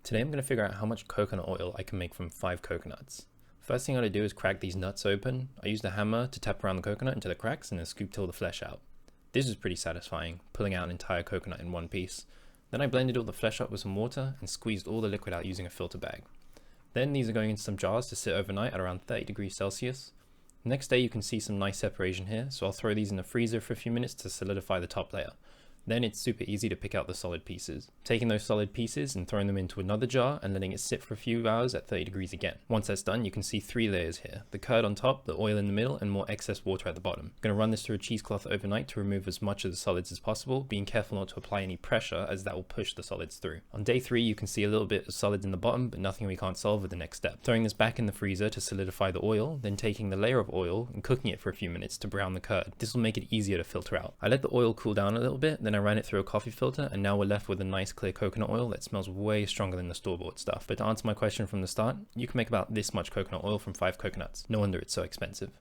Today I'm going to figure out how much coconut oil I can make from 5 coconuts. First thing I gotta do is crack these nuts open. I used a hammer to tap around the coconut into the cracks and then scooped all the flesh out. This is pretty satisfying, pulling out an entire coconut in one piece. Then I blended all the flesh up with some water and squeezed all the liquid out using a filter bag. Then these are going into some jars to sit overnight at around 30 degrees Celsius. The next day you can see some nice separation here, so I'll throw these in the freezer for a few minutes to solidify the top layer. Then it's super easy to pick out the solid pieces. Taking those solid pieces and throwing them into another jar and letting it sit for a few hours at 30 degrees again. Once that's done, you can see 3 layers here. The curd on top, the oil in the middle, and more excess water at the bottom. I'm going to run this through a cheesecloth overnight to remove as much of the solids as possible, being careful not to apply any pressure as that will push the solids through. On day 3, you can see a little bit of solids in the bottom, but nothing we can't solve with the next step. Throwing this back in the freezer to solidify the oil, then taking the layer of oil and cooking it for a few minutes to brown the curd. This will make it easier to filter out. I let the oil cool down a little bit, then I ran it through a coffee filter, and now we're left with a nice clear coconut oil that smells way stronger than the store-bought stuff. But to answer my question from the start, you can make about this much coconut oil from 5 coconuts. No wonder it's so expensive.